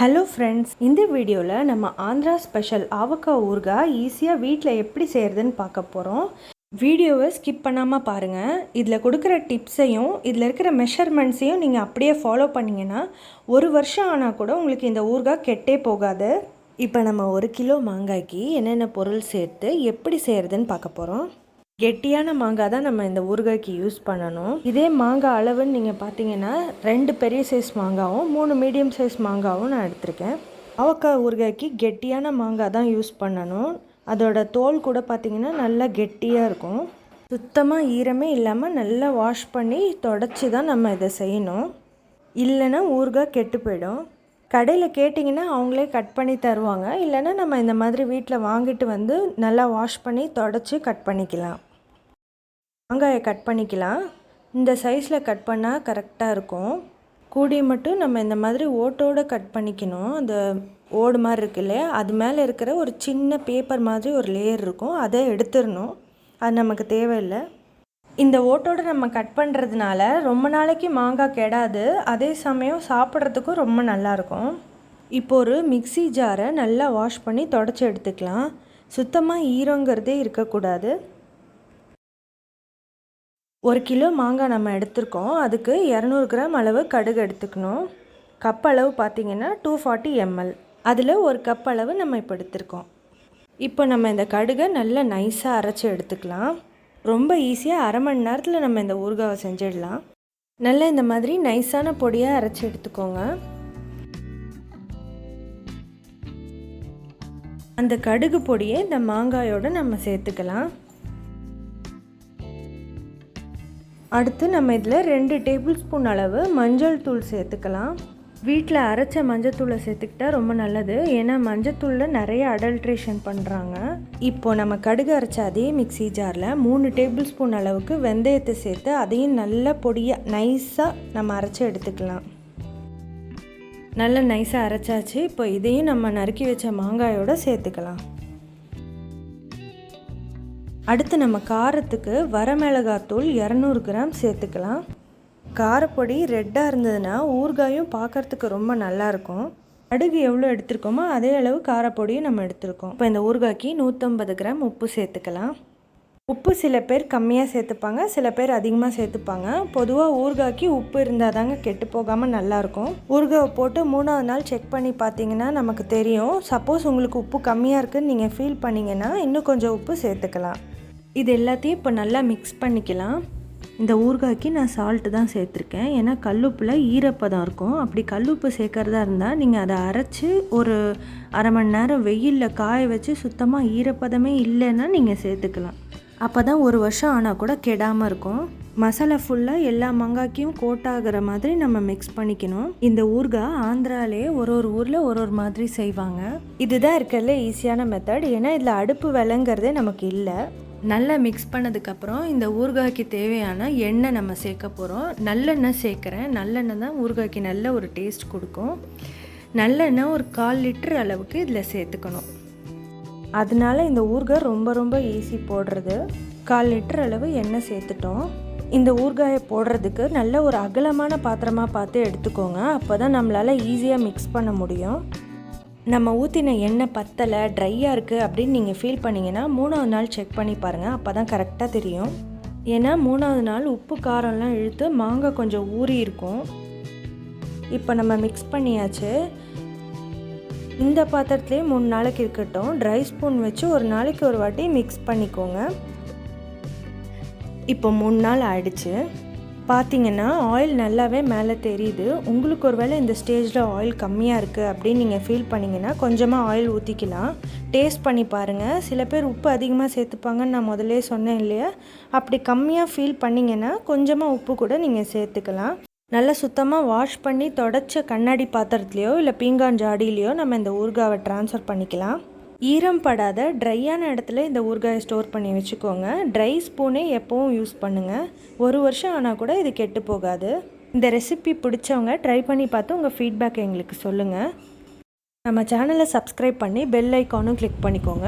Hello friends, இந்த வீடியோவில் நம்ம ஆந்திரா ஸ்பெஷல் ஆவக்காய் ஊறுகாய் ஈஸியாக வீட்டில் எப்படி செய்கிறதுன்னு பார்க்க போகிறோம். வீடியோவை ஸ்கிப் பண்ணாமல் பாருங்கள். இதில் கொடுக்குற டிப்ஸையும் இதில் இருக்கிற மெஷர்மெண்ட்ஸையும் நீங்கள் அப்படியே ஃபாலோ பண்ணிங்கன்னா 1 வருஷம் ஆனால் கூட உங்களுக்கு இந்த ஊறுகாய் கெட்டே போகாது. இப்போ நம்ம 1 கிலோ மாங்காய்க்கு என்னென்ன பொருள் சேர்த்து எப்படி செய்கிறதுன்னு பார்க்க போகிறோம். கெட்டியான மாங்காய் தான் நம்ம இந்த ஊறுகாய்க்கு யூஸ் பண்ணணும். இதே மாங்காய் அளவுன்னு நீங்கள் பார்த்தீங்கன்னா 2 பெரிய சைஸ் மாங்காவும் 3 மீடியம் சைஸ் மாங்காவும் நான் எடுத்திருக்கேன். அவக்காய் ஊறுகாய்க்கு கெட்டியான மாங்காய் தான் யூஸ் பண்ணணும். அதோட தோல் கூட பார்த்திங்கன்னா நல்லா கெட்டியாக இருக்கும். சுத்தமாக ஈரமே இல்லாமல் நல்லா வாஷ் பண்ணி தொடச்சி தான் நம்ம இதை செய்யணும். இல்லைன்னா ஊறுகாய் கெட்டு போயிடும். கடையில் கேட்டிங்கன்னா அவங்களே கட் பண்ணி தருவாங்க. இல்லைன்னா நம்ம இந்த மாதிரி வீட்டில் வாங்கிட்டு வந்து நல்லா வாஷ் பண்ணி தொடச்சி கட் பண்ணிக்கலாம். மாங்காயை கட் பண்ணிக்கலாம். இந்த சைஸில் கட் பண்ணால் கரெக்டாக இருக்கும். கூடி மட்டும் நம்ம இந்த மாதிரி ஓட்டோடு கட் பண்ணிக்கணும். அந்த ஓடு மாதிரி இருக்கு இல்லையா, அது மேலே இருக்கிற ஒரு சின்ன பேப்பர் மாதிரி ஒரு லேயர் இருக்கும், அதை எடுத்துடணும். அது நமக்கு தேவையில்லை. இந்த ஓட்டோடு நம்ம கட் பண்ணுறதுனால ரொம்ப நாளைக்கு மாங்காய் கெடாது. அதே சமயம் சாப்பிட்றதுக்கும் ரொம்ப நல்லாயிருக்கும். இப்போ ஒரு மிக்ஸி ஜாரை நல்லா வாஷ் பண்ணி தொடச்சி எடுத்துக்கலாம். சுத்தமாக ஈரங்கிறதே இருக்கக்கூடாது. 1 கிலோ மாங்காய் நம்ம எடுத்துருக்கோம். அதுக்கு 200 கிராம் அளவு கடுகு எடுத்துக்கணும். கப் அளவு பார்த்திங்கன்னா 240 ml. அதில் 1 கப் அளவு நம்ம இப்போ எடுத்துருக்கோம். இப்போ நம்ம இந்த கடுகை நல்லா நைஸாக அரைச்சி எடுத்துக்கலாம். ரொம்ப ஈஸியாக 1/2 மணி நேரத்தில் நம்ம இந்த ஊறுகாவை செஞ்சிடலாம். நல்லா இந்த மாதிரி நைஸான பொடியாக அரைச்சி எடுத்துக்கோங்க. அந்த கடுகு பொடியை இந்த மாங்காயோடு நம்ம சேர்த்துக்கலாம். அடுத்து நம்ம இதில் 2 டேபிள் ஸ்பூன் அளவு மஞ்சள் தூள் சேர்த்துக்கலாம். வீட்டில் அரைச்ச மஞ்சள் தூளை சேர்த்துக்கிட்டால் ரொம்ப நல்லது. ஏன்னா மஞ்சள் தூளில் நிறைய அடல்ட்ரேஷன் பண்ணுறாங்க. இப்போது நம்ம கடுகு அரைச்ச அதே மிக்ஸி ஜாரில் 3 டேபிள் ஸ்பூன் அளவுக்கு வெந்தயத்தை சேர்த்து அதையும் நல்ல பொடியாக நைஸாக நம்ம அரைச்சி எடுத்துக்கலாம். நல்லா நைஸாக அரைச்சாச்சு. இப்போ இதையும் நம்ம நறுக்கி வச்ச மாங்காயோடு சேர்த்துக்கலாம். அடுத்து நம்ம காரத்துக்கு வரமிளகாத்தூள் 200 கிராம் சேர்த்துக்கலாம். காரப்பொடி ரெட்டாக இருந்ததுன்னா ஊறுகாயும் பார்க்குறதுக்கு ரொம்ப நல்லாயிருக்கும். கடுகு எவ்வளோ எடுத்துருக்கோமோ அதே அளவு காரப்பொடியும் நம்ம எடுத்துருக்கோம். இப்போ இந்த ஊறுகாய்க்கு 150 கிராம் உப்பு சேர்த்துக்கலாம். உப்பு சில பேர் கம்மியாக சேர்த்துப்பாங்க, சில பேர் அதிகமாக சேர்த்துப்பாங்க. பொதுவாக ஊறுகாய்க்கு உப்பு இருந்தால் தாங்க கெட்டு போகாமல் நல்லாயிருக்கும். ஊறுகாவை போட்டு 3ஆவது நாள் செக் பண்ணி பார்த்தீங்கன்னா நமக்கு தெரியும். சப்போஸ் உங்களுக்கு உப்பு கம்மியாக இருக்குதுன்னு நீங்கள் ஃபீல் பண்ணிங்கன்னா இன்னும் கொஞ்சம் உப்பு சேர்த்துக்கலாம். இது எல்லாத்தையும் இப்போ நல்லா மிக்ஸ் பண்ணிக்கலாம். இந்த ஊறுகாய்க்கு நான் சால்ட்டு தான் சேர்த்துருக்கேன். ஏன்னா கல்லுப்பில் ஈரப்பதம் இருக்கும். அப்படி கல்லுப்பு சேர்க்குறதா இருந்தால் நீங்கள் அதை அரைச்சி ஒரு 1/2 மணி நேரம் வெயிலில் காய வச்சு சுத்தமாக ஈரப்பதமே இல்லைன்னா நீங்கள் சேர்த்துக்கலாம். அப்போ தான் 1 வருஷம் ஆனால் கூட கெடாமல் இருக்கும். மசாலா ஃபுல்லாக எல்லா மாங்காய்க்கும் கோட் ஆகிற மாதிரி நம்ம மிக்ஸ் பண்ணிக்கணும். இந்த ஊறுகாய் ஆந்திராலே ஒரு ஊரில் ஒரு மாதிரி செய்வாங்க. இதுதான் இருக்கிறதுல ஈஸியான மெத்தட். ஏன்னா இதில் அடுப்பு விலங்கிறதே நமக்கு இல்லை. நல்லா மிக்ஸ் பண்ணதுக்கப்புறம் இந்த ஊறுகாய்க்கு தேவையான எண்ணெய் நம்ம சேர்க்க போகிறோம். நல்லெண்ணெய் சேர்க்குறேன். நல்லெண்ணெய் தான் ஊறுகாய்க்கு நல்ல ஒரு டேஸ்ட் கொடுக்கும். நல்லெண்ணெய் ஒரு 1/4 லிட்டர் அளவுக்கு இதில் சேர்த்துக்கணும். அதனால இந்த ஊறுகாய் ரொம்ப ஈஸி போடுறது. 1/4 லிட்டர் அளவு எண்ணெய் சேர்த்துட்டோம். இந்த ஊறுகாயை போடுறதுக்கு நல்ல ஒரு அகலமான பாத்திரமாக பார்த்து எடுத்துக்கோங்க. அப்போ தான் நம்மளால் ஈஸியாக மிக்ஸ் பண்ண முடியும். நம்ம ஊற்றின எண்ணெய் பத்தலை, ட்ரையாக இருக்குது அப்படின்னு நீங்கள் ஃபீல் பண்ணிங்கன்னா 3ஆவது நாள் செக் பண்ணி பாருங்கள். அப்போ தான் கரெக்டாக தெரியும். ஏன்னா 3ஆவது நாள் உப்பு காரம்லாம் இழுத்து மாங்காய் கொஞ்சம் ஊறி இருக்கும். இப்போ நம்ம மிக்ஸ் பண்ணியாச்சு. இந்த பாத்திரத்துலேயே 3 நாளைக்கு இருக்கட்டும். ட்ரை ஸ்பூன் வச்சு ஒரு நாளைக்கு ஒரு வாட்டி மிக்ஸ் பண்ணிக்கோங்க. இப்போ 3 நாள் ஆயிடுச்சு. பார்த்தீங்கன்னா ஆயில் நல்லாவே மேலே தெரியுது. உங்களுக்கு ஒரு வேளை இந்த ஸ்டேஜில் ஆயில் கம்மியாக இருக்குது அப்படின்னு நீங்கள் ஃபீல் பண்ணிங்கன்னா கொஞ்சமாக ஆயில் ஊற்றிக்கலாம். டேஸ்ட் பண்ணி பாருங்கள். சில பேர் உப்பு அதிகமாக சேர்த்துப்பாங்கன்னு நான் முதல்ல சொன்னேன் இல்லையா, அப்படி கம்மியாக ஃபீல் பண்ணிங்கன்னா கொஞ்சமாக உப்பு கூட நீங்கள் சேர்த்துக்கலாம். நல்லா சுத்தமாக வாஷ் பண்ணி தொடச்ச கண்ணாடி பாத்திரத்துலையோ இல்லை பீங்கான் ஜாடியிலையோ நம்ம இந்த ஊறுகாவை ட்ரான்ஸ்ஃபர் பண்ணிக்கலாம். ஈரம் படாத ட்ரையான இடத்துல இந்த ஊறுகாயை ஸ்டோர் பண்ணி வச்சுக்கோங்க. ட்ரை ஸ்பூனே எப்போவும் யூஸ் பண்ணுங்கள். 1 வருஷம் ஆனால் கூட இது கெட்டு போகாது. இந்த ரெசிபி பிடிச்சவங்க ட்ரை பண்ணி பார்த்து உங்கள் ஃபீட்பேக் எங்களுக்கு சொல்லுங்கள். நம்ம சேனலை சப்ஸ்கிரைப் பண்ணி பெல் ஐக்கானும் கிளிக் பண்ணிக்கோங்க.